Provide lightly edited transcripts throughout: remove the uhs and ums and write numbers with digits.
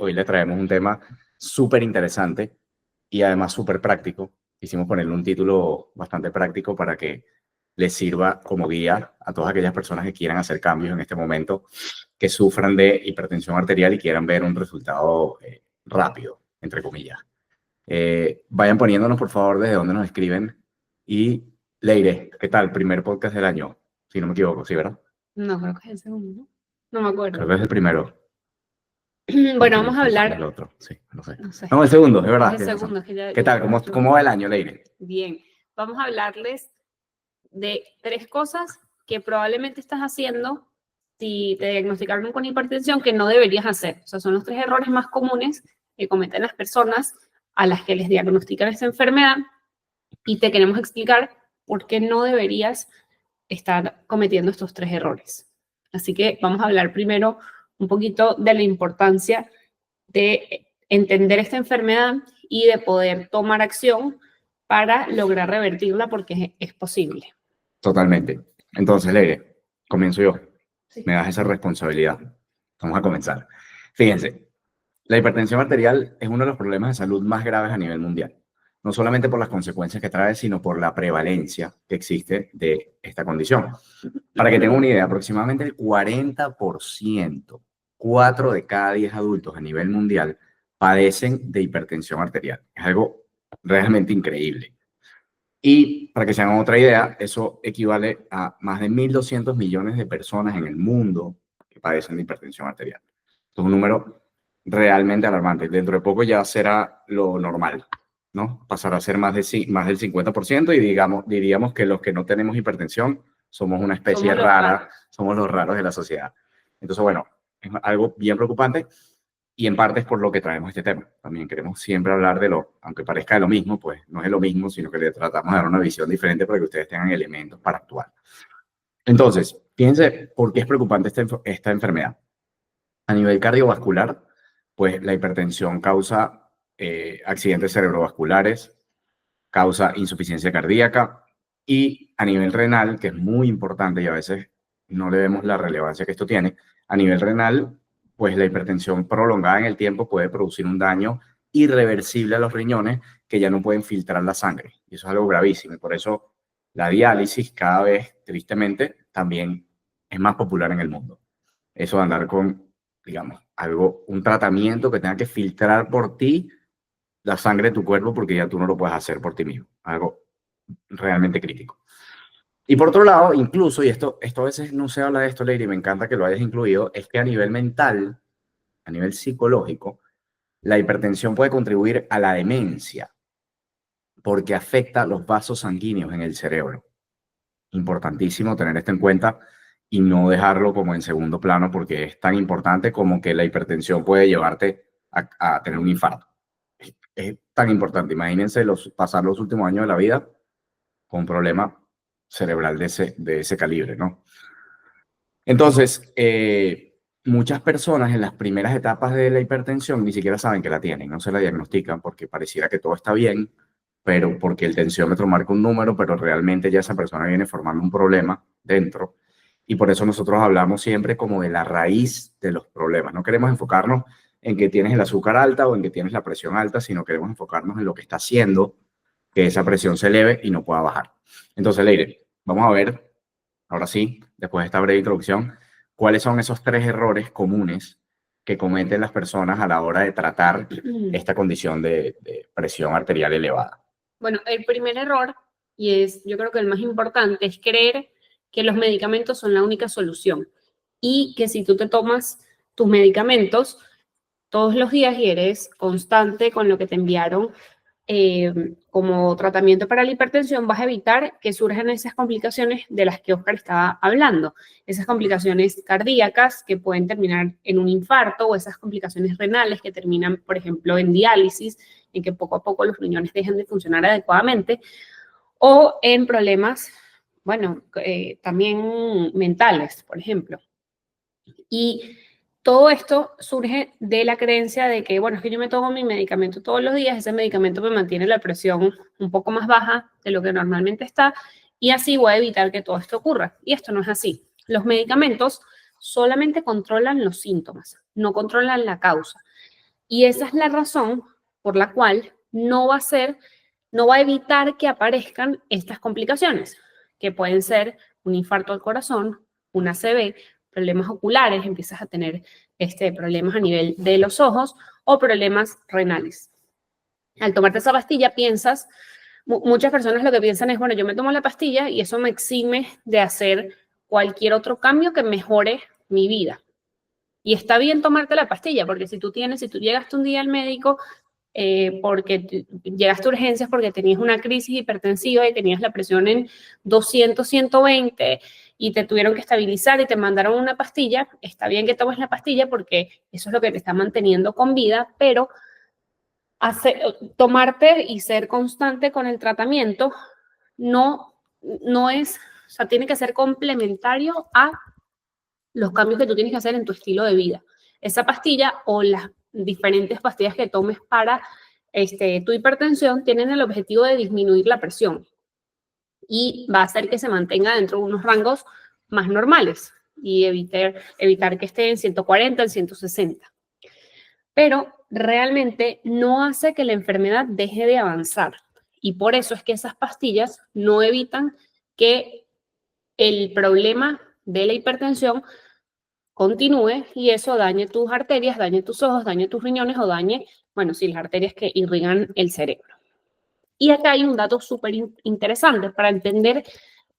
Hoy le traemos un tema súper interesante y además súper práctico. Quisimos ponerle un título bastante práctico para que les sirva como guía a todas aquellas personas que quieran hacer cambios en este momento, que sufran de hipertensión arterial y quieran ver un resultado rápido, entre comillas. Vayan poniéndonos, por favor, desde dónde nos escriben. Y Leire, ¿qué tal? Primer podcast del año, si no me equivoco, ¿sí, verdad? No, creo que es el segundo. No me acuerdo. Creo que es el primero. Bueno, vamos a hablar. El otro, sí, no sé. No sé. No, el segundo, es verdad. Es el segundo. Es que ya, ¿Qué tal? ¿Cómo va el año, Leire? Bien. Vamos a hablarles de 3 cosas que probablemente estás haciendo si te diagnosticaron con hipertensión que no deberías hacer. O sea, son los 3 errores más comunes que cometen las personas a las que les diagnostican esta enfermedad y te queremos explicar por qué no deberías estar cometiendo estos 3 errores. Así que vamos a hablar primero un poquito de la importancia de entender esta enfermedad y de poder tomar acción para lograr revertirla porque es posible. Totalmente. Entonces, Leire, comienzo yo. Sí. Me das esa responsabilidad. Vamos a comenzar. Fíjense, la hipertensión arterial es uno de los problemas de salud más graves a nivel mundial. No solamente por las consecuencias que trae, sino por la prevalencia que existe de esta condición. Para que tengan una idea, aproximadamente el 40%, 4 de cada 10 adultos a nivel mundial, padecen de hipertensión arterial. Es algo realmente increíble. Y para que se hagan otra idea, eso equivale a más de 1.200 millones de personas en el mundo que padecen de hipertensión arterial. Es un número realmente alarmante. Dentro de poco ya será lo normal, ¿no? Pasará a ser más del 50% y diríamos que los que no tenemos hipertensión somos una especie rara, somos los raros de la sociedad. Entonces, bueno, es algo bien preocupante. Y en parte es por lo que traemos este tema. También queremos siempre hablar de aunque parezca de lo mismo, pues no es lo mismo, sino que le tratamos de dar una visión diferente para que ustedes tengan elementos para actuar. Entonces, fíjense por qué es preocupante esta enfermedad. A nivel cardiovascular, pues la hipertensión causa accidentes cerebrovasculares, causa insuficiencia cardíaca y a nivel renal, que es muy importante y a veces no le vemos la relevancia que esto tiene, a nivel renal, pues la hipertensión prolongada en el tiempo puede producir un daño irreversible a los riñones que ya no pueden filtrar la sangre. Y eso es algo gravísimo. Y por eso la diálisis cada vez, tristemente, también es más popular en el mundo. Eso de andar con, digamos, un tratamiento que tenga que filtrar por ti la sangre de tu cuerpo porque ya tú no lo puedes hacer por ti mismo. Algo realmente crítico. Y por otro lado, incluso, y esto a veces no se habla de esto, Leire, y me encanta que lo hayas incluido, es que a nivel mental, a nivel psicológico, la hipertensión puede contribuir a la demencia porque afecta los vasos sanguíneos en el cerebro. Importantísimo tener esto en cuenta y no dejarlo como en segundo plano porque es tan importante como que la hipertensión puede llevarte a tener un infarto. Es tan importante. Imagínense pasar los últimos años de la vida con un problema cerebral de ese calibre, ¿no? Entonces, muchas personas en las primeras etapas de la hipertensión ni siquiera saben que la tienen, no se la diagnostican porque pareciera que todo está bien, pero porque el tensiómetro marca un número, pero realmente ya esa persona viene formando un problema dentro. Y por eso nosotros hablamos siempre como de la raíz de los problemas. No queremos enfocarnos en que tienes el azúcar alta o en que tienes la presión alta, sino queremos enfocarnos en lo que está haciendo que esa presión se eleve y no pueda bajar. Entonces, Leire, vamos a ver, ahora sí, después de esta breve introducción, cuáles son esos 3 errores comunes que cometen las personas a la hora de tratar esta condición de presión arterial elevada. Bueno, el primer error, y yo creo que el más importante, es creer que los medicamentos son la única solución y que si tú te tomas tus medicamentos todos los días y eres constante con lo que te enviaron como tratamiento para la hipertensión, vas a evitar que surjan esas complicaciones de las que Oscar estaba hablando, esas complicaciones cardíacas que pueden terminar en un infarto o esas complicaciones renales que terminan, por ejemplo, en diálisis, en que poco a poco los riñones dejan de funcionar adecuadamente, o en problemas, bueno, también mentales, por ejemplo. Y todo esto surge de la creencia de que, bueno, es que yo me tomo mi medicamento todos los días, ese medicamento me mantiene la presión un poco más baja de lo que normalmente está y así voy a evitar que todo esto ocurra. Y esto no es así. Los medicamentos solamente controlan los síntomas, no controlan la causa. Y esa es la razón por la cual no va a evitar que aparezcan estas complicaciones, que pueden ser un infarto al corazón, una ACV, problemas oculares, empiezas a tener problemas a nivel de los ojos o problemas renales. Al tomarte esa pastilla piensas, muchas personas lo que piensan es, bueno, yo me tomo la pastilla y eso me exime de hacer cualquier otro cambio que mejore mi vida. Y está bien tomarte la pastilla, porque si tú llegaste un día al médico porque llegaste a urgencias porque tenías una crisis hipertensiva y tenías la presión en 200, 120 y te tuvieron que estabilizar y te mandaron una pastilla, está bien que tomes la pastilla porque eso es lo que te está manteniendo con vida, pero tomarte y ser constante con el tratamiento no es, o sea, tiene que ser complementario a los cambios que tú tienes que hacer en tu estilo de vida. Esa pastilla o las diferentes pastillas que tomes para tu hipertensión tienen el objetivo de disminuir la presión y va a hacer que se mantenga dentro de unos rangos más normales y evitar que esté en 140, en 160. Pero realmente no hace que la enfermedad deje de avanzar y por eso es que esas pastillas no evitan que el problema de la hipertensión continúe y eso dañe tus arterias, dañe tus ojos, dañe tus riñones o dañe, bueno, sí, las arterias que irrigan el cerebro. Y acá hay un dato súper interesante para entender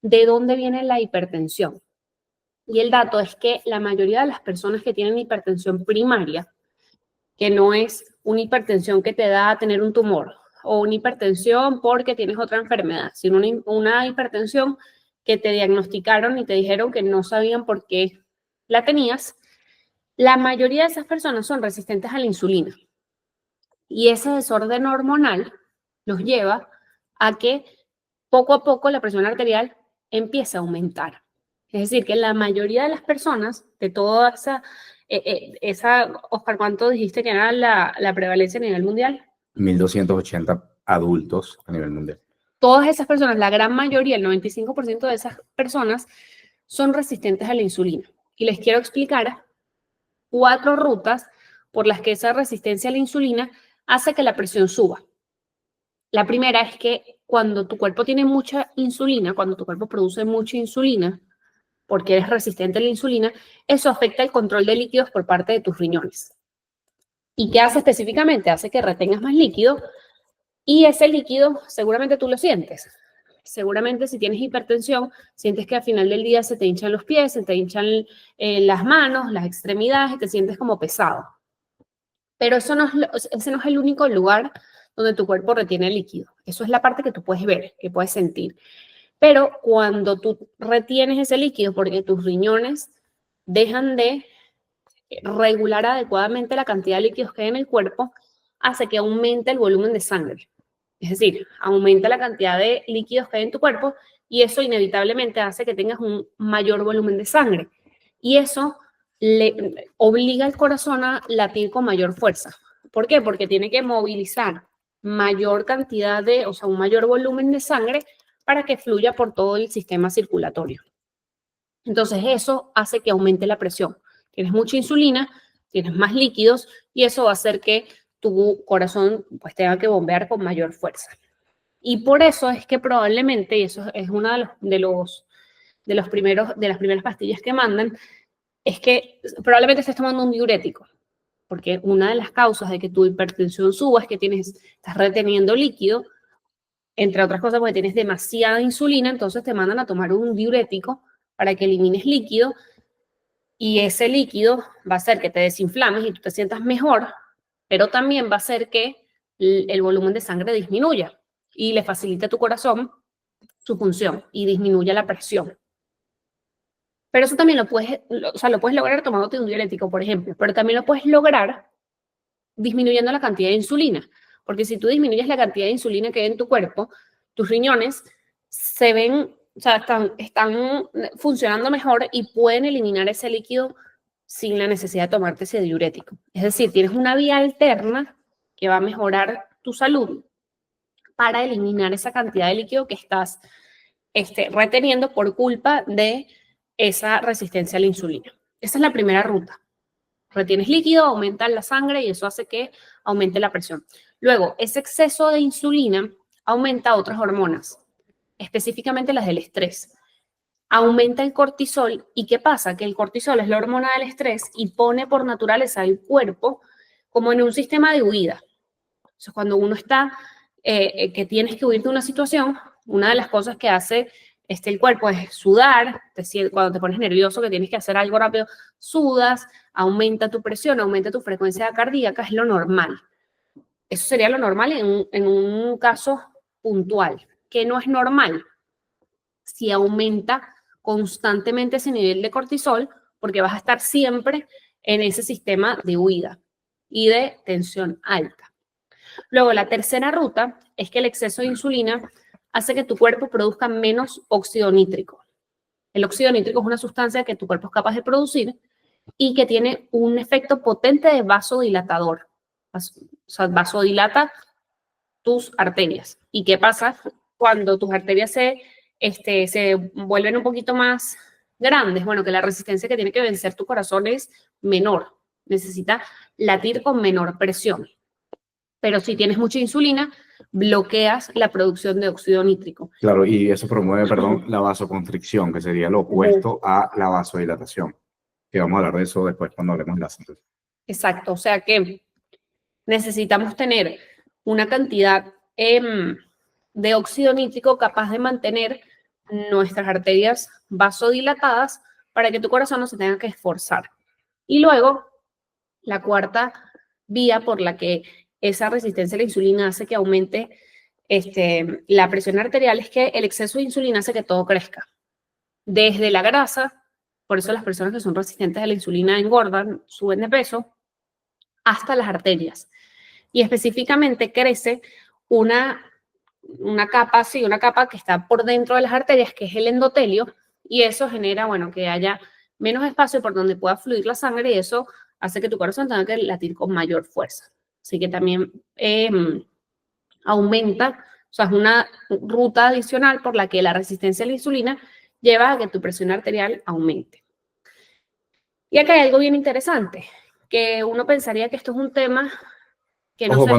de dónde viene la hipertensión. Y el dato es que la mayoría de las personas que tienen hipertensión primaria, que no es una hipertensión que te da a tener un tumor o una hipertensión porque tienes otra enfermedad, sino una hipertensión que te diagnosticaron y te dijeron que no sabían por qué la tenías, la mayoría de esas personas son resistentes a la insulina. Y ese desorden hormonal los lleva a que poco a poco la presión arterial empiece a aumentar. Es decir, que la mayoría de las personas, de toda Oscar, ¿cuánto dijiste que era la prevalencia a nivel mundial? 1.280 adultos a nivel mundial. Todas esas personas, la gran mayoría, el 95% de esas personas, son resistentes a la insulina. Y les quiero explicar 4 rutas por las que esa resistencia a la insulina hace que la presión suba. La primera es que cuando tu cuerpo tiene mucha insulina, cuando tu cuerpo produce mucha insulina, porque eres resistente a la insulina, eso afecta el control de líquidos por parte de tus riñones. ¿Y qué hace específicamente? Hace que retengas más líquido y ese líquido seguramente tú lo sientes. Seguramente si tienes hipertensión, sientes que al final del día se te hinchan los pies, se te hinchan las manos, las extremidades, y te sientes como pesado. Pero ese no es el único lugar donde tu cuerpo retiene líquido. Eso es la parte que tú puedes ver, que puedes sentir. Pero cuando tú retienes ese líquido porque tus riñones dejan de regular adecuadamente la cantidad de líquidos que hay en el cuerpo, hace que aumente el volumen de sangre. Es decir, aumenta la cantidad de líquidos que hay en tu cuerpo y eso inevitablemente hace que tengas un mayor volumen de sangre. Y eso le obliga al corazón a latir con mayor fuerza. ¿Por qué? Porque tiene que movilizar mayor cantidad un mayor volumen de sangre para que fluya por todo el sistema circulatorio. Entonces eso hace que aumente la presión. Tienes mucha insulina, tienes más líquidos y eso va a hacer que tu corazón pues tenga que bombear con mayor fuerza. Y por eso es que probablemente, y eso es una de las primeras pastillas que mandan, es que probablemente estés tomando un diurético, porque una de las causas de que tu hipertensión suba es que estás reteniendo líquido, entre otras cosas porque tienes demasiada insulina, entonces te mandan a tomar un diurético para que elimines líquido y ese líquido va a hacer que te desinflames y tú te sientas mejor, pero también va a hacer que el volumen de sangre disminuya y le facilite a tu corazón su función y disminuya la presión. Pero eso también lo puedes lograr tomándote un diurético, por ejemplo, pero también lo puedes lograr disminuyendo la cantidad de insulina, porque si tú disminuyes la cantidad de insulina que hay en tu cuerpo, tus riñones están funcionando mejor y pueden eliminar ese líquido sin la necesidad de tomarte ese diurético. Es decir, tienes una vía alterna que va a mejorar tu salud para eliminar esa cantidad de líquido que estás reteniendo por culpa de esa resistencia a la insulina. Esa es la primera ruta. retienes líquido, aumenta la sangre y eso hace que aumente la presión. Luego, ese exceso de insulina aumenta otras hormonas, específicamente las del estrés. Aumenta el cortisol. ¿Y qué pasa? Que el cortisol es la hormona del estrés y pone por naturaleza el cuerpo como en un sistema de huida. Entonces, cuando uno está, que tienes que huir de una situación, una de las cosas que hace el cuerpo es sudar. Cuando te pones nervioso que tienes que hacer algo rápido, sudas, aumenta tu presión, aumenta tu frecuencia cardíaca, es lo normal. Eso sería lo normal en un caso puntual. ¿Qué no es normal? Si aumenta constantemente ese nivel de cortisol, porque vas a estar siempre en ese sistema de huida y de tensión alta. Luego, la tercera ruta es que el exceso de insulina hace que tu cuerpo produzca menos óxido nítrico. El óxido nítrico es una sustancia que tu cuerpo es capaz de producir y que tiene un efecto potente de vasodilatador. O sea, vasodilata tus arterias. ¿Y qué pasa cuando tus arterias se vuelven un poquito más grandes? Bueno, que la resistencia que tiene que vencer tu corazón es menor. Necesita latir con menor presión. Pero si tienes mucha insulina, bloqueas la producción de óxido nítrico. Claro, y eso promueve, perdón, la vasoconstricción, que sería lo opuesto a la vasodilatación. Que vamos a hablar de eso después cuando hablemos de la síntesis. Exacto, o sea que necesitamos tener una cantidad de óxido nítrico capaz de mantener nuestras arterias vasodilatadas para que tu corazón no se tenga que esforzar. Y luego, la cuarta vía por la que esa resistencia a la insulina hace que aumente la presión arterial es que el exceso de insulina hace que todo crezca. Desde la grasa, por eso las personas que son resistentes a la insulina engordan, suben de peso, hasta las arterias. Y específicamente crece una capa que está por dentro de las arterias, que es el endotelio, y eso genera, bueno, que haya menos espacio por donde pueda fluir la sangre y eso hace que tu corazón tenga que latir con mayor fuerza. Así que también aumenta, o sea, es una ruta adicional por la que la resistencia a la insulina lleva a que tu presión arterial aumente. Y acá hay algo bien interesante, que uno pensaría que esto es un tema que no Ojo, sé.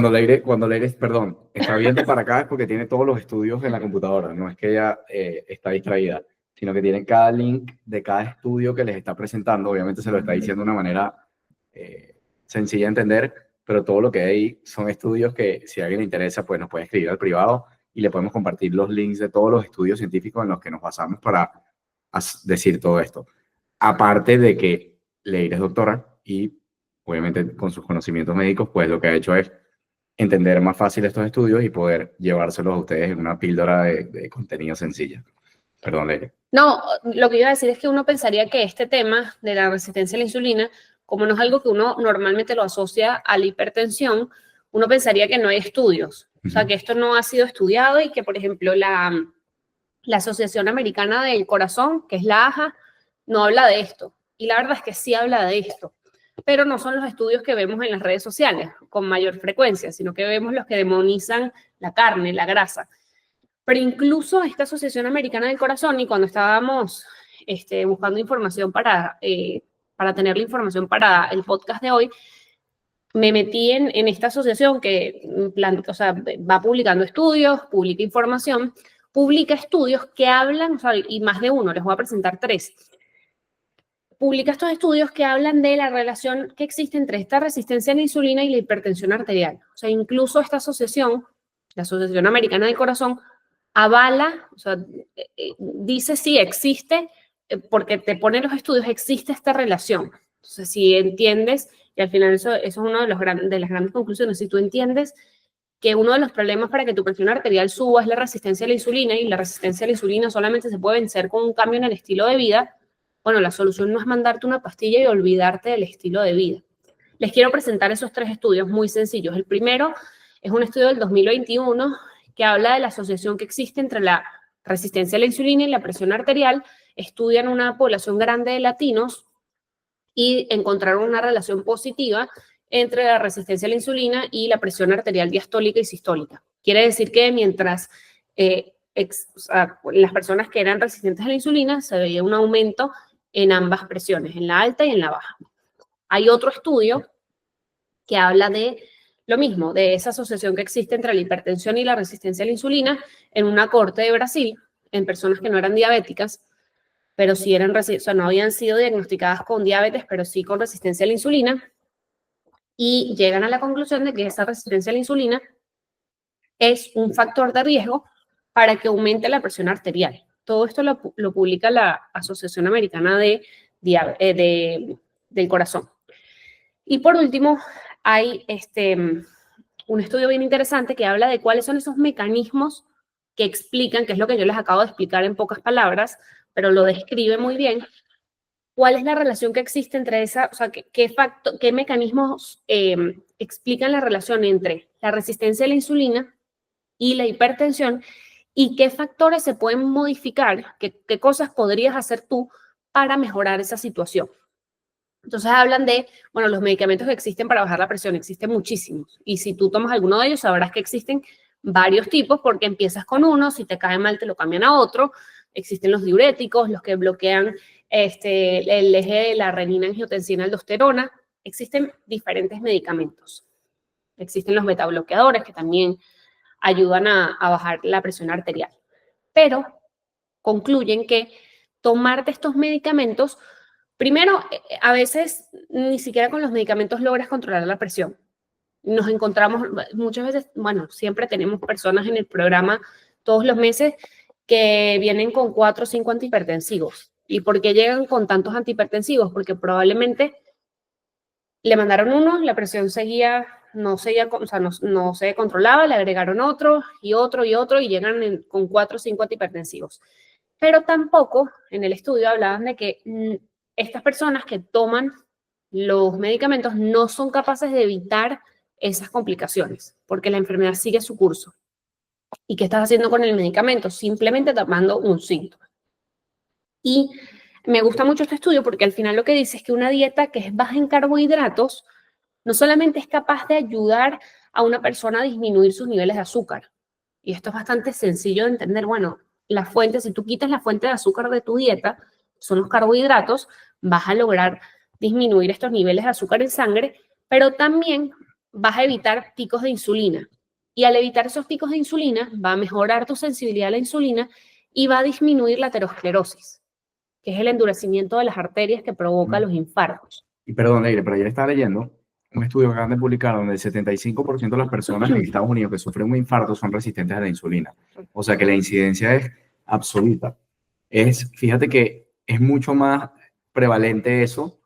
cuando Leire, perdón, está viendo para acá es porque tiene todos los estudios en la computadora, no es que ella está distraída, sino que tiene cada link de cada estudio que les está presentando, obviamente se lo está diciendo de una manera sencilla de entender, pero todo lo que hay ahí son estudios que si a alguien le interesa, pues nos puede escribir al privado y le podemos compartir los links de todos los estudios científicos en los que nos basamos para decir todo esto. Aparte de que Leire es doctora y obviamente con sus conocimientos médicos, pues lo que ha hecho es entender más fácil estos estudios y poder llevárselos a ustedes en una píldora de contenido sencilla. Perdón, Leire. No, lo que iba a decir es que uno pensaría que este tema de la resistencia a la insulina, como no es algo que uno normalmente lo asocia a la hipertensión, uno pensaría que no hay estudios. O sea, que esto no ha sido estudiado y que, por ejemplo, la Asociación Americana del Corazón, que es la AHA, no habla de esto. Y la verdad es que sí habla de esto. Pero no son los estudios que vemos en las redes sociales con mayor frecuencia, sino que vemos los que demonizan la carne, la grasa. Pero incluso esta Asociación Americana del Corazón, y cuando estábamos buscando información para tener la información para el podcast de hoy, me metí en esta asociación que va publicando estudios, publica información, publica estudios que hablan, y más de uno, les voy a presentar 3. Publica estos estudios que hablan de la relación que existe entre esta resistencia a la insulina y la hipertensión arterial. O sea, incluso esta asociación, la Asociación Americana del Corazón, avala, o sea, dice sí existe, porque te pone los estudios, existe esta relación. Entonces, si entiendes, y al final eso es una de las grandes conclusiones, si tú entiendes que uno de los problemas para que tu presión arterial suba es la resistencia a la insulina, y la resistencia a la insulina solamente se puede vencer con un cambio en el estilo de vida, bueno, la solución no es mandarte una pastilla y olvidarte del estilo de vida. Les quiero presentar esos 3 estudios muy sencillos. El primero es un estudio del 2021 que habla de la asociación que existe entre la resistencia a la insulina y la presión arterial. Estudian una población grande de latinos y encontraron una relación positiva entre la resistencia a la insulina y la presión arterial diastólica y sistólica. Quiere decir que mientras las personas que eran resistentes a la insulina se veía un aumento en ambas presiones, en la alta y en la baja. Hay otro estudio que habla de lo mismo, de esa asociación que existe entre la hipertensión y la resistencia a la insulina en una corte de Brasil, en personas que no eran diabéticas, pero sí eran, o sea, no habían sido diagnosticadas con diabetes, pero sí con resistencia a la insulina, y llegan a la conclusión de que esa resistencia a la insulina es un factor de riesgo para que aumente la presión arterial. Todo esto lo publica la Asociación Americana del Corazón. Y por último, hay un estudio bien interesante que habla de cuáles son esos mecanismos que explican, que es lo que yo les acabo de explicar en pocas palabras, pero lo describe muy bien, cuál es la relación que existe entre esa, o sea, qué mecanismos explican la relación entre la resistencia a la insulina y la hipertensión, y qué factores se pueden modificar, qué cosas podrías hacer tú para mejorar esa situación. Entonces hablan de, bueno, los medicamentos que existen para bajar la presión, existen muchísimos. Y si tú tomas alguno de ellos, sabrás que existen varios tipos, porque empiezas con uno, si te cae mal te lo cambian a otro. Existen los diuréticos, los que bloquean el eje de la renina-angiotensina-aldosterona. Existen diferentes medicamentos. Existen los betabloqueadores que también ayudan a bajar la presión arterial. Pero concluyen que tomarte estos medicamentos, primero, a veces ni siquiera con los medicamentos logras controlar la presión. Nos encontramos muchas veces, bueno, siempre tenemos personas en el programa todos los meses que vienen con 4 o 5 antihipertensivos. ¿Y por qué llegan con tantos antihipertensivos? Porque probablemente le mandaron uno, la presión no se controlaba, le agregaron otro y otro y otro y llegan con 4 o 5 antihipertensivos. Pero tampoco en el estudio hablaban de que estas personas que toman los medicamentos no son capaces de evitar esas complicaciones, porque la enfermedad sigue su curso. ¿Y qué estás haciendo con el medicamento? Simplemente tapando un síntoma. Y me gusta mucho este estudio porque al final lo que dice es que una dieta que es baja en carbohidratos no solamente es capaz de ayudar a una persona a disminuir sus niveles de azúcar, y esto es bastante sencillo de entender, bueno, la fuente, si tú quitas la fuente de azúcar de tu dieta, son los carbohidratos, vas a lograr disminuir estos niveles de azúcar en sangre, pero también vas a evitar picos de insulina. Y al evitar esos picos de insulina, va a mejorar tu sensibilidad a la insulina y va a disminuir la aterosclerosis, que es el endurecimiento de las arterias que provoca los infartos. Y perdón, Leire, pero ayer estaba leyendo un estudio que acaban de publicar donde el 75% de las personas en Estados Unidos que sufren un infarto son resistentes a la insulina. O sea que la incidencia es absoluta. Fíjate que es mucho más prevalente eso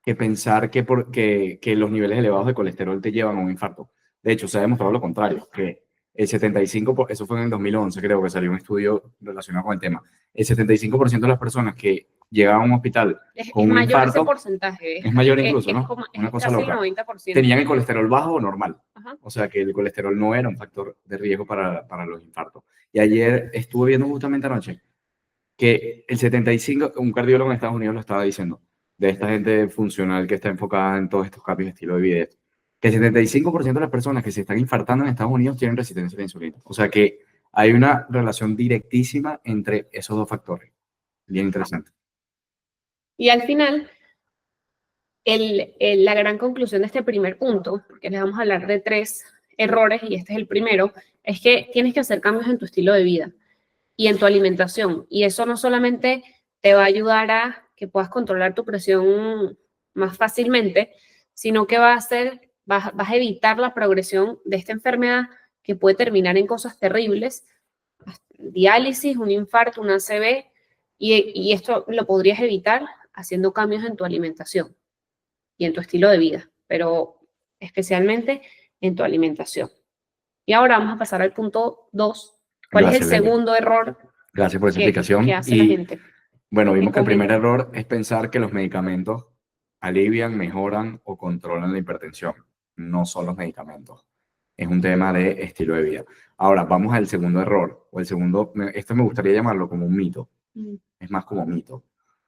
que pensar que los niveles elevados de colesterol te llevan a un infarto. De hecho, se ha demostrado lo contrario, que el 75%, eso fue en el 2011, creo que salió un estudio relacionado con el tema, el 75% de las personas que llegaban a un hospital con un infarto, ese porcentaje, es mayor incluso, ¿no? Una cosa loca. El 90%. Tenían el colesterol bajo o normal. Ajá. O sea que el colesterol no era un factor de riesgo para los infartos. Y ayer estuve viendo justamente anoche que el 75%, un cardiólogo en Estados Unidos lo estaba diciendo, de esta gente funcional que está enfocada en todos estos cambios de estilo de vida, que el 75% de las personas que se están infartando en Estados Unidos tienen resistencia a la insulina. O sea que hay una relación directísima entre esos dos factores. Bien interesante. Y al final, la gran conclusión de este primer punto, porque les vamos a hablar de 3 errores y este es el primero, es que tienes que hacer cambios en tu estilo de vida y en tu alimentación. Y eso no solamente te va a ayudar a que puedas controlar tu presión más fácilmente, sino que vas a evitar la progresión de esta enfermedad que puede terminar en cosas terribles, diálisis, un infarto, una ACV, y esto lo podrías evitar haciendo cambios en tu alimentación y en tu estilo de vida, pero especialmente en tu alimentación. Y ahora vamos a pasar al punto 2. ¿Cuál es el segundo error? Gracias por esa explicación. Que hace la gente. Bueno, vimos que el primer error es pensar que los medicamentos alivian, mejoran o controlan la hipertensión. No son los medicamentos. Es un tema de estilo de vida. Ahora, vamos al segundo error. Esto me gustaría llamarlo como un mito. Es más como mito.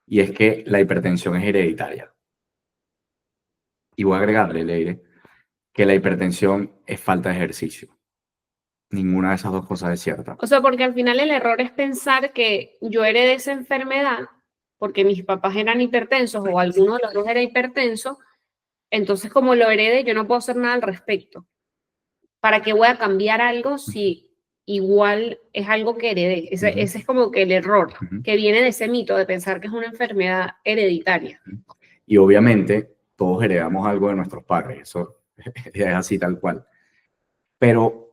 Y es que la hipertensión es hereditaria. Y voy a agregarle, Leire, que la hipertensión es falta de ejercicio. Ninguna de esas dos cosas es cierta. O sea, porque al final el error es pensar que yo heredé esa enfermedad porque mis papás eran hipertensos o alguno de los dos era hipertenso Entonces, como lo heredé, yo no puedo hacer nada al respecto. ¿Para qué voy a cambiar algo si igual es algo que heredé? Ese es como que el error que viene de ese mito de pensar que es una enfermedad hereditaria. Y obviamente todos heredamos algo de nuestros padres, eso es así tal cual. Pero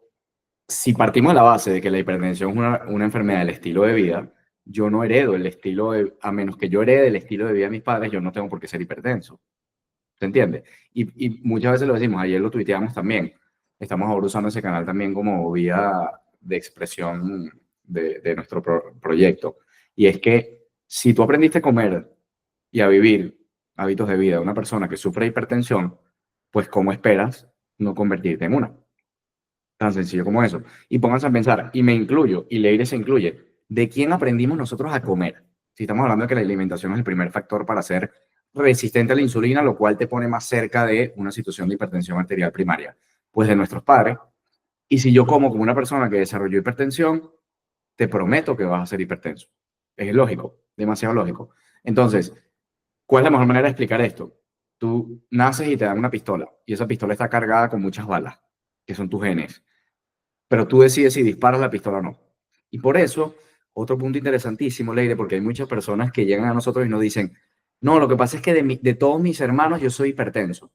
si partimos de la base de que la hipertensión es una enfermedad del estilo de vida, yo no heredo el estilo de, a menos que yo herede el estilo de vida de mis padres, yo no tengo por qué ser hipertenso. ¿Se entiende? Y muchas veces lo decimos, ayer lo tuiteamos también. Estamos ahora usando ese canal también como vía de expresión de nuestro proyecto. Y es que si tú aprendiste a comer y a vivir hábitos de vida de una persona que sufre hipertensión, pues ¿cómo esperas no convertirte en una? Tan sencillo como eso. Y pónganse a pensar, y me incluyo, y Leire se incluye, ¿de quién aprendimos nosotros a comer? Si estamos hablando de que la alimentación es el primer factor para ser resistente a la insulina, lo cual te pone más cerca de una situación de hipertensión arterial primaria, pues de nuestros padres. Y si yo como una persona que desarrolló hipertensión, te prometo que vas a ser hipertenso. Es lógico, demasiado lógico. Entonces, ¿cuál es la mejor manera de explicar esto? Tú naces y te dan una pistola, y esa pistola está cargada con muchas balas, que son tus genes, pero tú decides si disparas la pistola o no. Y por eso, otro punto interesantísimo, Leire, porque hay muchas personas que llegan a nosotros y nos dicen, no, lo que pasa es que de todos mis hermanos yo soy hipertenso.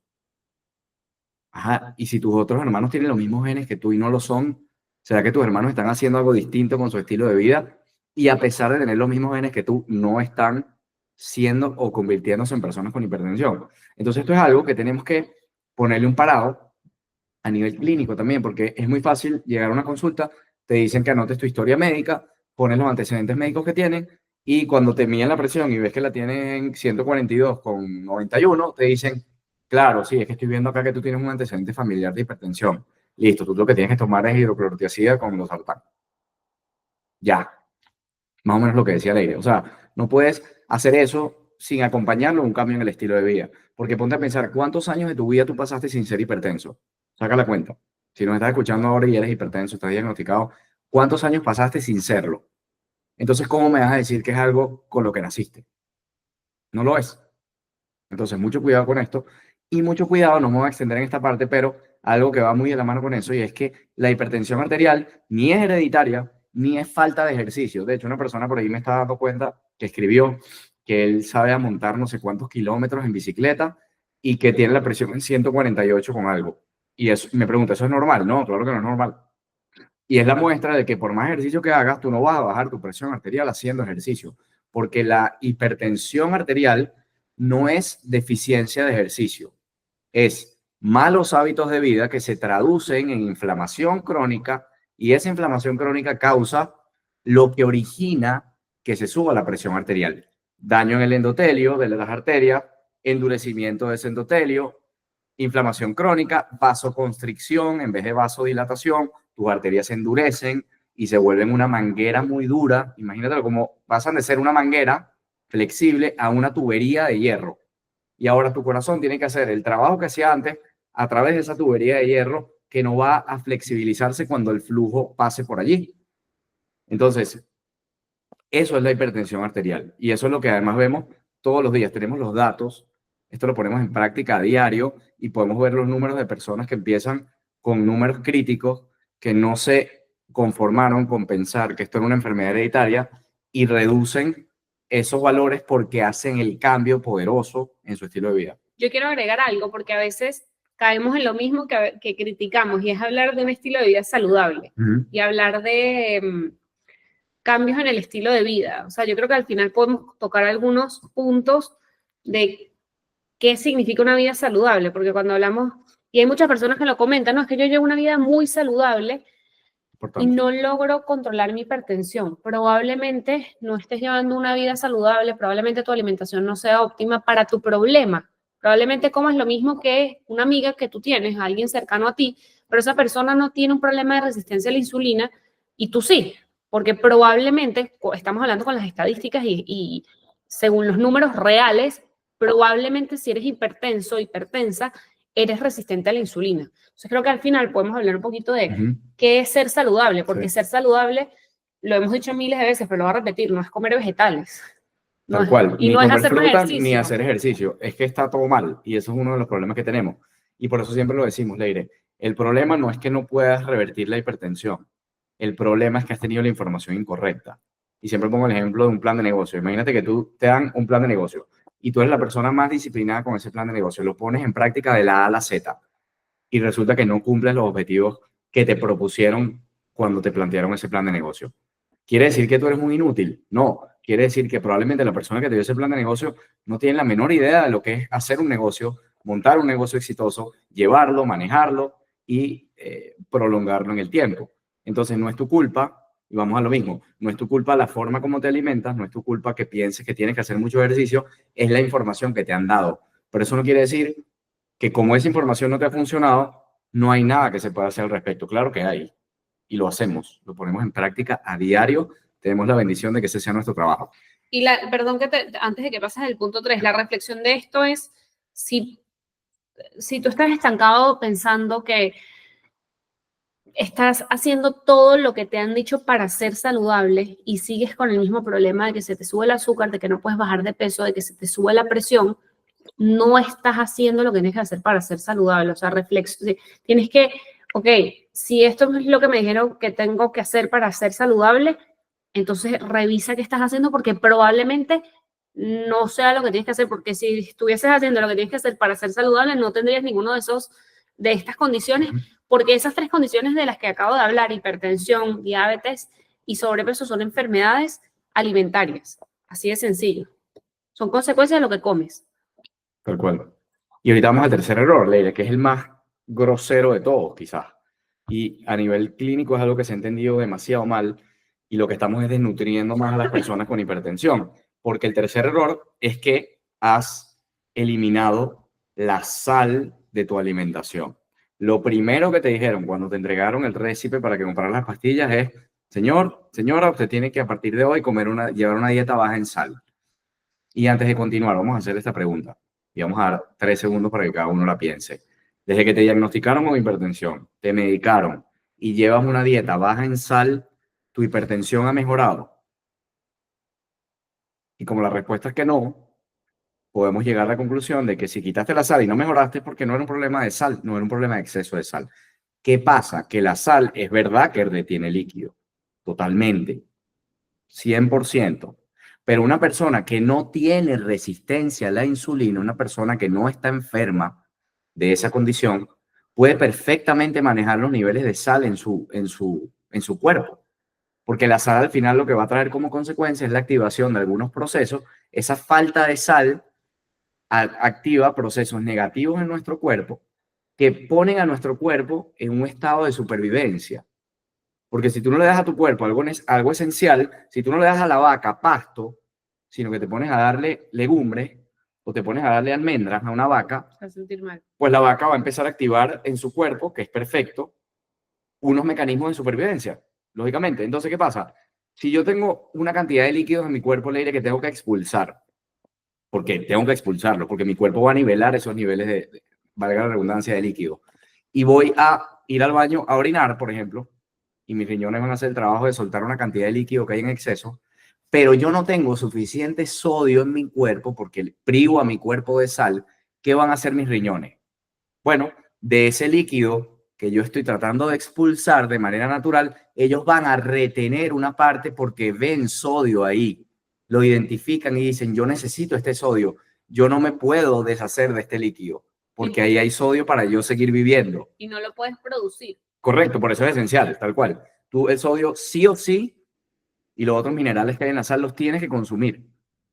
Ajá, y si tus otros hermanos tienen los mismos genes que tú y no lo son, ¿será que tus hermanos están haciendo algo distinto con su estilo de vida? Y a pesar de tener los mismos genes que tú, no están siendo o convirtiéndose en personas con hipertensión. Entonces esto es algo que tenemos que ponerle un parado a nivel clínico también, porque es muy fácil llegar a una consulta, te dicen que anotes tu historia médica, pones los antecedentes médicos que tienen, y cuando te miden la presión y ves que la tienen 142 con 91, te dicen, claro, sí, es que estoy viendo acá que tú tienes un antecedente familiar de hipertensión. Listo, tú lo que tienes que tomar es hidroclorotiazida con losartán. Ya, más o menos lo que decía Leire. O sea, no puedes hacer eso sin acompañarlo a un cambio en el estilo de vida. Porque ponte a pensar, ¿cuántos años de tu vida tú pasaste sin ser hipertenso? Saca la cuenta. Si nos estás escuchando ahora y eres hipertenso, estás diagnosticado, ¿cuántos años pasaste sin serlo? Entonces, ¿cómo me vas a decir que es algo con lo que naciste? No lo es. Entonces, mucho cuidado con esto. Y mucho cuidado, no me voy a extender en esta parte, pero algo que va muy de la mano con eso, y es que la hipertensión arterial ni es hereditaria, ni es falta de ejercicio. De hecho, una persona por ahí me está dando cuenta que escribió que él sabe montar no sé cuántos kilómetros en bicicleta y que tiene la presión en 148 con algo. Y eso, me pregunta, ¿eso es normal? No, claro que no es normal. Y es la muestra de que por más ejercicio que hagas, tú no vas a bajar tu presión arterial haciendo ejercicio, porque la hipertensión arterial no es deficiencia de ejercicio, es malos hábitos de vida que se traducen en inflamación crónica, y esa inflamación crónica causa lo que origina que se suba la presión arterial. Daño en el endotelio de las arterias, endurecimiento de ese endotelio, inflamación crónica, vasoconstricción en vez de vasodilatación, tus arterias se endurecen y se vuelven una manguera muy dura. Imagínate como pasan de ser una manguera flexible a una tubería de hierro. Y ahora tu corazón tiene que hacer el trabajo que hacía antes a través de esa tubería de hierro que no va a flexibilizarse cuando el flujo pase por allí. Entonces, eso es la hipertensión arterial. Y eso es lo que además vemos todos los días. Tenemos los datos, esto lo ponemos en práctica a diario y podemos ver los números de personas que empiezan con números críticos que no se conformaron con pensar que esto era una enfermedad hereditaria y reducen esos valores porque hacen el cambio poderoso en su estilo de vida. Yo quiero agregar algo porque a veces caemos en lo mismo que criticamos, y es hablar de un estilo de vida saludable y hablar de cambios en el estilo de vida. O sea, yo creo que al final podemos tocar algunos puntos de qué significa una vida saludable, porque cuando hablamos, y hay muchas personas que lo comentan, no, es que yo llevo una vida muy saludable y no logro controlar mi hipertensión. Probablemente no estés llevando una vida saludable, probablemente tu alimentación no sea óptima para tu problema. Probablemente comas lo mismo que una amiga que tú tienes, alguien cercano a ti, pero esa persona no tiene un problema de resistencia a la insulina y tú sí, porque probablemente, estamos hablando con las estadísticas y según los números reales, probablemente si eres hipertenso, hipertensa, eres resistente a la insulina. Entonces creo que al final podemos hablar un poquito de qué es ser saludable, porque ser saludable, lo hemos dicho miles de veces, pero lo voy a repetir, no es comer vegetales. No Tal cual, y ni no es comer hacer más fruta ni ejercicio. hacer ejercicio. Es que está todo mal y eso es uno de los problemas que tenemos. Y por eso siempre lo decimos, Leire. El problema no es que no puedas revertir la hipertensión. El problema es que has tenido la información incorrecta. Y siempre pongo el ejemplo de un plan de negocio. Imagínate que tú te dan un plan de negocio y tú eres la persona más disciplinada con ese plan de negocio. Lo pones en práctica de la A a la Z y resulta que no cumples los objetivos que te propusieron cuando te plantearon ese plan de negocio. ¿Quiere decir que tú eres un inútil? No, quiere decir que probablemente la persona que te dio ese plan de negocio no tiene la menor idea de lo que es hacer un negocio, montar un negocio exitoso, llevarlo, manejarlo y prolongarlo en el tiempo. Entonces no es tu culpa, y vamos a lo mismo, no es tu culpa la forma como te alimentas, no es tu culpa que pienses que tienes que hacer mucho ejercicio, es la información que te han dado. Pero eso no quiere decir que como esa información no te ha funcionado, no hay nada que se pueda hacer al respecto. Claro que hay, y lo hacemos, lo ponemos en práctica a diario, tenemos la bendición de que ese sea nuestro trabajo. Y perdón antes de que pases al punto 3, la reflexión de esto es, si tú estás estancado pensando que estás haciendo todo lo que te han dicho para ser saludable y sigues con el mismo problema de que se te sube el azúcar, de que no puedes bajar de peso, de que se te sube la presión, no estás haciendo lo que tienes que hacer para ser saludable. O sea, tienes que, ok, si esto es lo que me dijeron que tengo que hacer para ser saludable, entonces revisa qué estás haciendo porque probablemente no sea lo que tienes que hacer, porque si estuvieses haciendo lo que tienes que hacer para ser saludable, no tendrías ninguno de estas condiciones, porque esas 3 condiciones de las que acabo de hablar, hipertensión, diabetes y sobrepeso, son enfermedades alimentarias, así de sencillo. Son consecuencias de lo que comes. Tal cual. Y ahorita vamos al tercer error, Leila, que es el más grosero de todos, quizás. Y a nivel clínico es algo que se ha entendido demasiado mal y lo que estamos es desnutriendo más a las personas con hipertensión. Porque el tercer error es que has eliminado la sal de tu alimentación. Lo primero que te dijeron cuando te entregaron el récipe para que compraras las pastillas es, señor, señora, usted tiene que a partir de hoy llevar una dieta baja en sal. Y antes de continuar, vamos a hacer esta pregunta y vamos a dar 3 segundos para que cada uno la piense. Desde que te diagnosticaron con hipertensión, te medicaron y llevas una dieta baja en sal, ¿tu hipertensión ha mejorado? Y como la respuesta es que no, podemos llegar a la conclusión de que si quitaste la sal y no mejoraste es porque no era un problema de sal, no era un problema de exceso de sal. ¿Qué pasa? Que la sal es verdad que retiene líquido, totalmente, 100%. Pero una persona que no tiene resistencia a la insulina, una persona que no está enferma de esa condición, puede perfectamente manejar los niveles de sal en su cuerpo. Porque la sal al final lo que va a traer como consecuencia es la activación de algunos procesos. Esa falta de sal activa procesos negativos en nuestro cuerpo que ponen a nuestro cuerpo en un estado de supervivencia. Porque si tú no le das a tu cuerpo algo esencial, si tú no le das a la vaca pasto, sino que te pones a darle legumbres o te pones a darle almendras a una vaca, Se va a sentir mal. pues la vaca va a empezar a activar en su cuerpo, que es perfecto, unos mecanismos de supervivencia, lógicamente. Entonces, ¿qué pasa? Si yo tengo una cantidad de líquidos en mi cuerpo, le diré que tengo que expulsar, porque tengo que expulsarlo, porque mi cuerpo va a nivelar esos niveles valga la redundancia, de líquido. Y voy a ir al baño a orinar, por ejemplo, y mis riñones van a hacer el trabajo de soltar una cantidad de líquido que hay en exceso, pero yo no tengo suficiente sodio en mi cuerpo porque privo a mi cuerpo de sal. ¿Qué van a hacer mis riñones? Bueno, de ese líquido que yo estoy tratando de expulsar de manera natural, ellos van a retener una parte porque ven sodio ahí, lo identifican y dicen, yo necesito este sodio, yo no me puedo deshacer de este líquido, porque ahí hay sodio para yo seguir viviendo. Y no lo puedes producir. Correcto, por eso es esencial, tal cual. Tú el sodio sí o sí y los otros minerales que hay en la sal los tienes que consumir,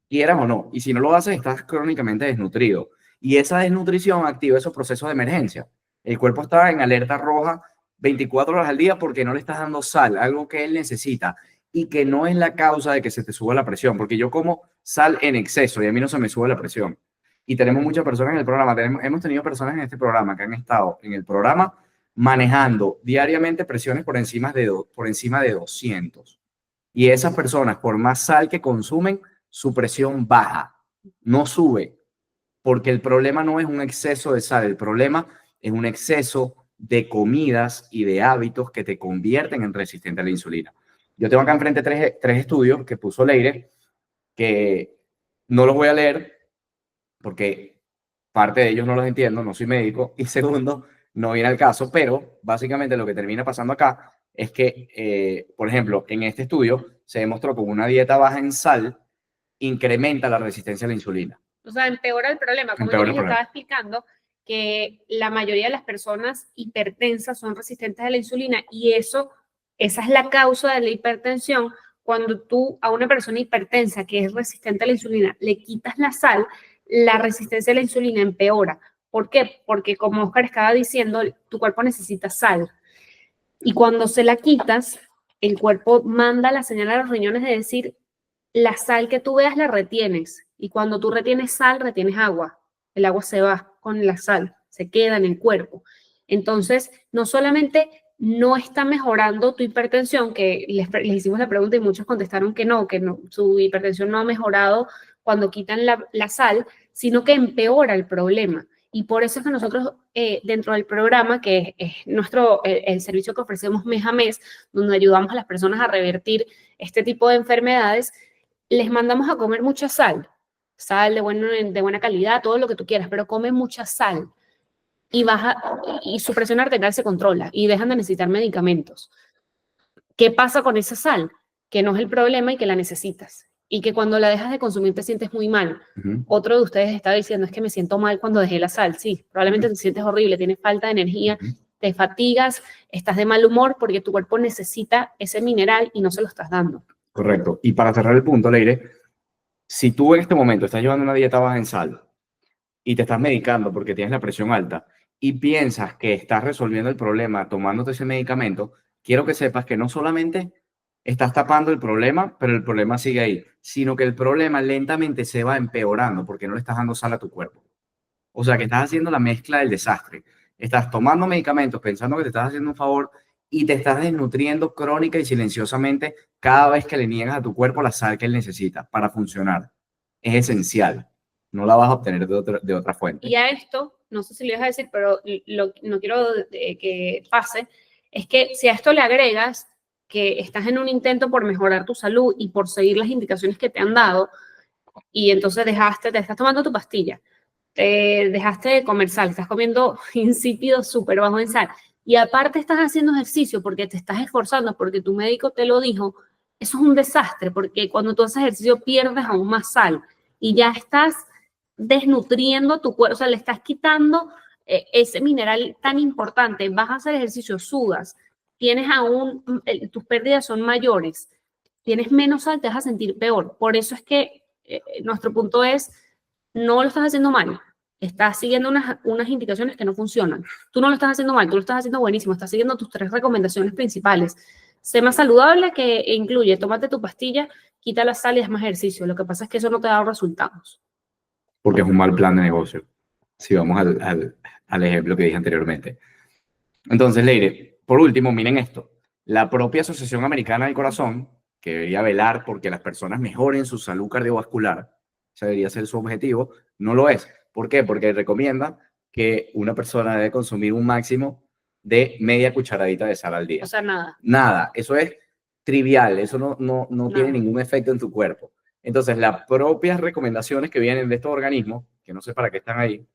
quieras o no. Y si no lo haces, estás crónicamente desnutrido. Y esa desnutrición activa esos procesos de emergencia. El cuerpo está en alerta roja 24 horas al día porque no le estás dando sal, algo que él necesita y que no es la causa de que se te suba la presión, porque yo como sal en exceso y a mí no se me sube la presión. Y tenemos muchas personas en el programa, hemos tenido personas en este programa que han estado en el programa manejando diariamente presiones por encima de 200. Y esas personas, por más sal que consumen, su presión baja, no sube, porque el problema no es un exceso de sal, el problema es un exceso de comidas y de hábitos que te convierten en resistente a la insulina. Yo tengo acá enfrente tres estudios que puso Leire, que No los voy a leer porque parte de ellos no los entiendo, no soy médico, y segundo, no viene al caso, pero básicamente lo que termina pasando acá es que, por ejemplo, en este estudio se demostró que una dieta baja en sal incrementa la resistencia a la insulina. O sea, empeora el problema. Como yo Empeora el les estaba problema. explicando, que la mayoría de las personas hipertensas son resistentes a la insulina y esa es la causa de la hipertensión. Cuando tú a una persona hipertensa que es resistente a la insulina le quitas la sal, la resistencia a la insulina empeora. ¿Por qué? Porque como Oscar estaba diciendo, tu cuerpo necesita sal. Y cuando se la quitas, el cuerpo manda la señal a los riñones de decir, la sal que tú veas la retienes. Y cuando tú retienes sal, retienes agua. El agua se va con la sal, se queda en el cuerpo. Entonces, no solamente no está mejorando tu hipertensión, que les hicimos la pregunta y muchos contestaron que no, su hipertensión no ha mejorado cuando quitan la sal, sino que empeora el problema. Y por eso es que nosotros dentro del programa, que es el servicio que ofrecemos mes a mes, donde ayudamos a las personas a revertir este tipo de enfermedades, les mandamos a comer mucha sal, sal de buena calidad, todo lo que tú quieras, pero come mucha sal y su presión arterial se controla y dejan de necesitar medicamentos. ¿Qué pasa con esa sal? Que no es el problema y que la necesitas. Y que cuando la dejas de consumir te sientes muy mal. Otro de ustedes está diciendo, es que me siento mal cuando dejé la sal. Sí, probablemente te sientes horrible, tienes falta de energía, te fatigas, estás de mal humor porque tu cuerpo necesita ese mineral y no se lo estás dando. Correcto. Y para cerrar el punto, Leire, si tú en este momento estás llevando una dieta baja en sal y te estás medicando porque tienes la presión alta y piensas que estás resolviendo el problema tomándote ese medicamento, quiero que sepas que no solamente estás tapando el problema, pero el problema sigue ahí, sino que el problema lentamente se va empeorando porque no le estás dando sal a tu cuerpo. O sea, que estás haciendo la mezcla del desastre. Estás tomando medicamentos pensando que te estás haciendo un favor y te estás desnutriendo crónica y silenciosamente cada vez que le niegas a tu cuerpo la sal que él necesita para funcionar. Es esencial. No la vas a obtener de otra fuente. Y a esto, no sé si le vas a decir, pero no quiero que pase, es que si a esto le agregas que estás en un intento por mejorar tu salud y por seguir las indicaciones que te han dado, y entonces te estás tomando tu pastilla, te dejaste de comer sal, estás comiendo insípido súper bajo en sal, y aparte estás haciendo ejercicio porque te estás esforzando, porque tu médico te lo dijo, eso es un desastre, porque cuando tú haces ejercicio pierdes aún más sal, y ya estás desnutriendo tu cuerpo, o sea, le estás quitando ese mineral tan importante, vas a hacer ejercicio, sudas, tienes aún, tus pérdidas son mayores, tienes menos sal, te vas a sentir peor. Por eso es que nuestro punto es, no lo estás haciendo mal, estás siguiendo unas indicaciones que no funcionan. Tú no lo estás haciendo mal, tú lo estás haciendo buenísimo, estás siguiendo tus 3 recomendaciones principales. Sé más saludable, que incluye, tómate tu pastilla, quita la sal y haz más ejercicio. Lo que pasa es que eso no te da resultados. Porque es un mal plan de negocio. Si vamos al ejemplo que dije anteriormente. Entonces, Leire, por último, miren esto. La propia Asociación Americana del Corazón, que debería velar porque las personas mejoren su salud cardiovascular, ese debería ser su objetivo, no lo es. ¿Por qué? Porque recomienda que una persona debe consumir un máximo de media cucharadita de sal al día. O sea, nada. Nada, eso es trivial, eso no tiene ningún efecto en tu cuerpo. Entonces, las propias recomendaciones que vienen de estos organismos, que no sé para qué están ahí,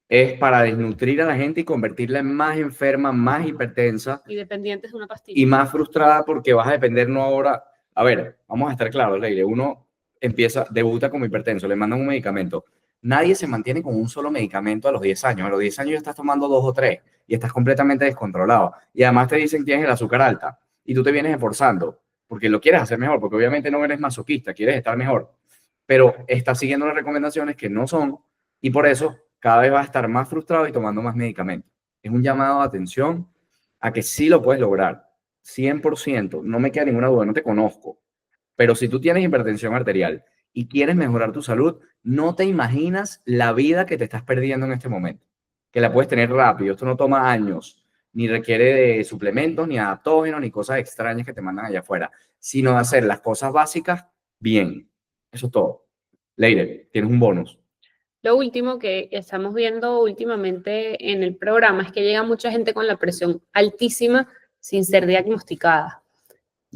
es para desnutrir a la gente y convertirla en más enferma, más hipertensa. Y dependientes de una pastilla. Y más frustrada porque vas a depender no ahora. A ver, vamos a estar claros, Leire. Uno debuta como hipertenso, le mandan un medicamento. Nadie se mantiene con un solo medicamento a los 10 años. A los 10 años ya estás tomando 2 o 3 y estás completamente descontrolado. Y además te dicen que tienes el azúcar alta y tú te vienes esforzando porque lo quieres hacer mejor, porque obviamente no eres masoquista, quieres estar mejor, pero estás siguiendo las recomendaciones que no son y por eso cada vez vas a estar más frustrado y tomando más medicamentos. Es un llamado de atención a que sí lo puedes lograr, 100%, no me queda ninguna duda, no te conozco, pero si tú tienes hipertensión arterial y quieres mejorar tu salud, no te imaginas la vida que te estás perdiendo en este momento, que la puedes tener rápido, esto no toma años, ni requiere de suplementos, ni adaptógenos, ni cosas extrañas que te mandan allá afuera, sino de hacer las cosas básicas bien. Eso es todo. Leire, tienes un bonus. Lo último que estamos viendo últimamente en el programa es que llega mucha gente con la presión altísima sin ser diagnosticada.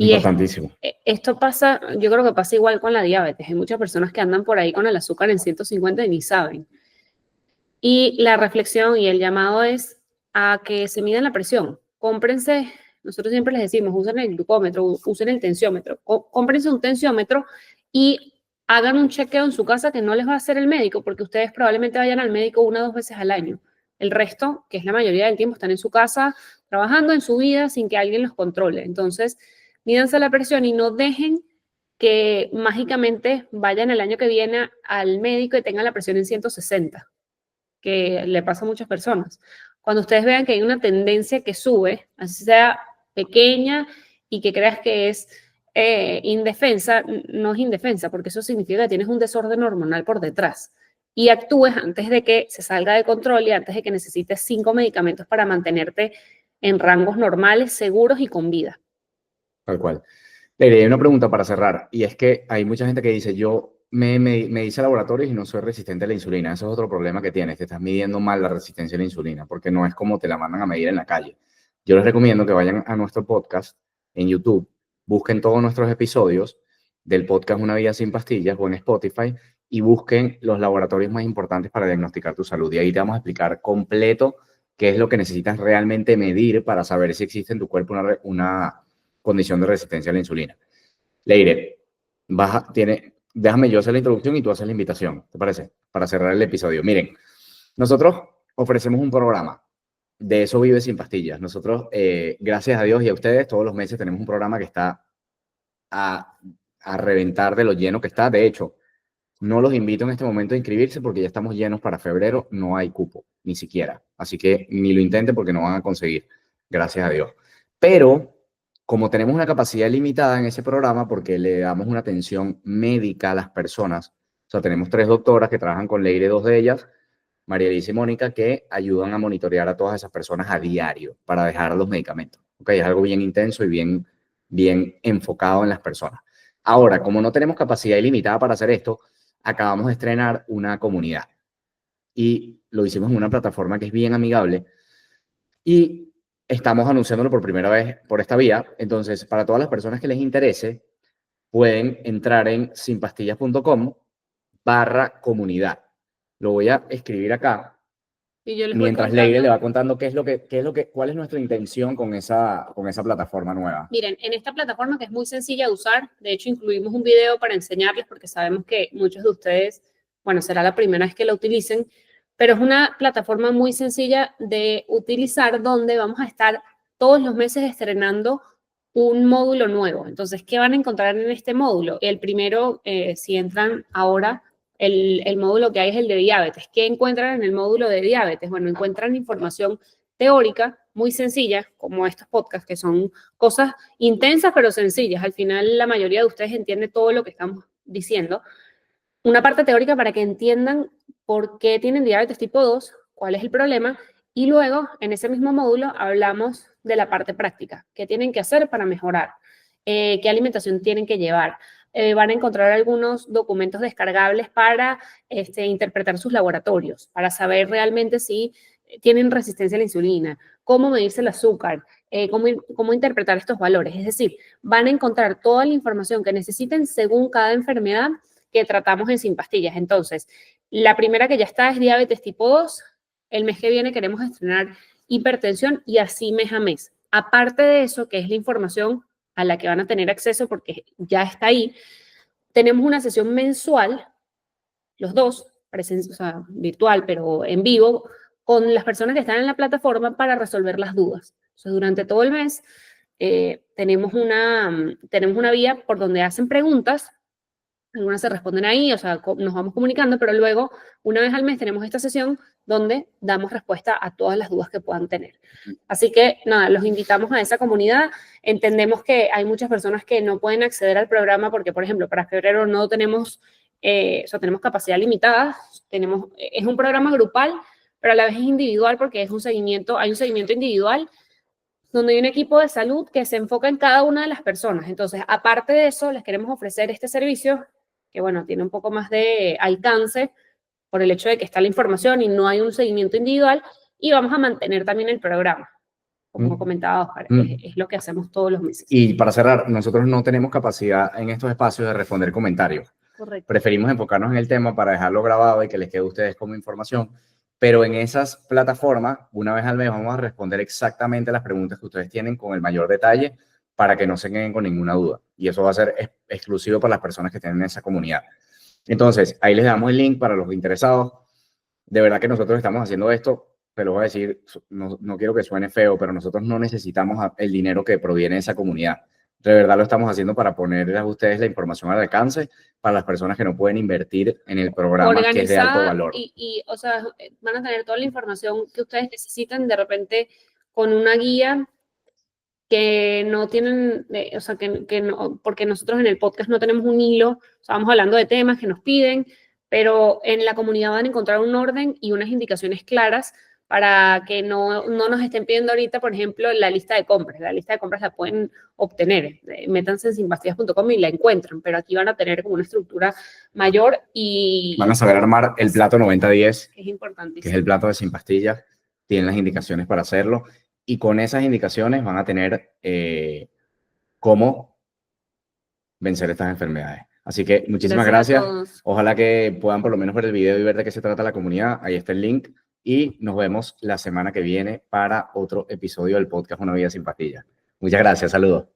Y Importantísimo. esto pasa, yo creo que pasa igual con la diabetes. Hay muchas personas que andan por ahí con el azúcar en 150 y ni saben. Y la reflexión y el llamado es a que se midan la presión. Cómprense, nosotros siempre les decimos, usen el glucómetro, usen el tensiómetro. Cómprense un tensiómetro y hagan un chequeo en su casa que no les va a hacer el médico, porque ustedes probablemente vayan al médico 1 o 2 veces al año. El resto, que es la mayoría del tiempo, están en su casa, trabajando en su vida sin que alguien los controle. Entonces, mídanse la presión y no dejen que mágicamente vayan el año que viene al médico y tengan la presión en 160, que le pasa a muchas personas. Cuando ustedes vean que hay una tendencia que sube, así sea pequeña y que creas que es indefensa, no es indefensa, porque eso significa que tienes un desorden hormonal por detrás. Y actúes antes de que se salga de control y antes de que necesites 5 medicamentos para mantenerte en rangos normales, seguros y con vida. Tal cual. Le haré una pregunta para cerrar, y es que hay mucha gente que dice, yo me hice laboratorios y no soy resistente a la insulina. Eso es otro problema que tienes, te estás midiendo mal la resistencia a la insulina, porque no es como te la mandan a medir en la calle. Yo les recomiendo que vayan a nuestro podcast en YouTube, busquen todos nuestros episodios del podcast Una Vida Sin Pastillas o en Spotify y busquen los laboratorios más importantes para diagnosticar tu salud. Y ahí te vamos a explicar completo qué es lo que necesitas realmente medir para saber si existe en tu cuerpo una condición de resistencia a la insulina. Leire, déjame yo hacer la introducción y tú haces la invitación, ¿te parece? Para cerrar el episodio. Miren, nosotros ofrecemos un programa, de eso vive Sin Pastillas. Nosotros, gracias a Dios y a ustedes, todos los meses tenemos un programa que está a reventar de lo lleno que está. De hecho, no los invito en este momento a inscribirse porque ya estamos llenos para febrero, no hay cupo, ni siquiera. Así que ni lo intenten porque no van a conseguir, gracias a Dios. Pero como tenemos una capacidad limitada en ese programa porque le damos una atención médica a las personas, o sea, tenemos 3 doctoras que trabajan con Leire, 2 de ellas, María Elisa y Mónica, que ayudan a monitorear a todas esas personas a diario para dejar los medicamentos. Okay, es algo bien intenso y bien enfocado en las personas. Ahora, como no tenemos capacidad ilimitada para hacer esto, acabamos de estrenar una comunidad y lo hicimos en una plataforma que es bien amigable y estamos anunciándolo por primera vez por esta vía. Entonces, para todas las personas que les interese, pueden entrar en sinpastillas.com/comunidad. Lo voy a escribir acá Y yo les mientras Leire le va contando cuál es nuestra intención con esa plataforma nueva. Miren, en esta plataforma que es muy sencilla de usar, de hecho incluimos un video para enseñarles porque sabemos que muchos de ustedes, bueno, será la primera vez que la utilicen, pero es una plataforma muy sencilla de utilizar donde vamos a estar todos los meses estrenando un módulo nuevo. Entonces, ¿qué van a encontrar en este módulo? El primero, si entran ahora, el módulo que hay es el de diabetes. ¿Qué encuentran en el módulo de diabetes? Bueno, encuentran información teórica muy sencilla, como estos podcasts, que son cosas intensas pero sencillas. Al final, la mayoría de ustedes entiende todo lo que estamos diciendo. Una parte teórica para que entiendan por qué tienen diabetes tipo 2, cuál es el problema, y luego, en ese mismo módulo, hablamos de la parte práctica. ¿Qué tienen que hacer para mejorar? ¿Qué alimentación tienen que llevar? Van a encontrar algunos documentos descargables para interpretar sus laboratorios, para saber realmente si tienen resistencia a la insulina, cómo medirse el azúcar, cómo interpretar estos valores. Es decir, van a encontrar toda la información que necesiten según cada enfermedad que tratamos en Sin Pastillas. Entonces, la primera que ya está es diabetes tipo 2. El mes que viene queremos estrenar hipertensión y así mes a mes. Aparte de eso, que es la información a la que van a tener acceso porque ya está ahí, tenemos una sesión mensual, los dos, o sea, virtual, pero en vivo, con las personas que están en la plataforma para resolver las dudas. Entonces, durante todo el mes tenemos una vía por donde hacen preguntas, algunas se responden ahí, o sea, nos vamos comunicando, pero luego, una vez al mes, tenemos esta sesión donde damos respuesta a todas las dudas que puedan tener. Así que, nada, los invitamos a esa comunidad. Entendemos que hay muchas personas que no pueden acceder al programa porque, por ejemplo, para febrero no tenemos, o sea, tenemos capacidad limitada, es un programa grupal, pero a la vez es individual porque hay un seguimiento individual donde hay un equipo de salud que se enfoca en cada una de las personas. Entonces, aparte de eso, les queremos ofrecer este servicio que, bueno, tiene un poco más de alcance por el hecho de que está la información y no hay un seguimiento individual, y vamos a mantener también el programa. como comentaba Oscar, es lo que hacemos todos los meses. Y para cerrar, nosotros no tenemos capacidad en estos espacios de responder comentarios. Correcto. Preferimos enfocarnos en el tema para dejarlo grabado y que les quede a ustedes como información. Pero en esas plataformas, una vez al mes, vamos a responder exactamente las preguntas que ustedes tienen con el mayor detalle para que no se queden con ninguna duda. Y eso va a ser exclusivo para las personas que tienen esa comunidad. Entonces, ahí les damos el link para los interesados. De verdad que nosotros estamos haciendo esto, te lo voy a decir, no quiero que suene feo, pero nosotros no necesitamos el dinero que proviene de esa comunidad. De verdad lo estamos haciendo para ponerles a ustedes la información al alcance para las personas que no pueden invertir en el programa que es de alto valor. O sea, van a tener toda la información que ustedes necesitan de repente con una guía que no tienen, o sea, que no, porque nosotros en el podcast no tenemos un hilo, o sea, vamos hablando de temas que nos piden, pero en la comunidad van a encontrar un orden y unas indicaciones claras para que no nos estén pidiendo ahorita, por ejemplo, la lista de compras. La lista de compras la pueden obtener. Métanse en sinpastillas.com y la encuentran, pero aquí van a tener como una estructura mayor y... Van a saber armar el plato 90-10, que es importantísimo. Que es el plato de Sin Pastillas. Tienen las indicaciones para hacerlo. Y con esas indicaciones van a tener cómo vencer estas enfermedades. Así que muchísimas gracias. Ojalá que puedan por lo menos ver el video y ver de qué se trata la comunidad. Ahí está el link. Y nos vemos la semana que viene para otro episodio del podcast Una Vida Sin Pastillas. Muchas gracias. Saludos.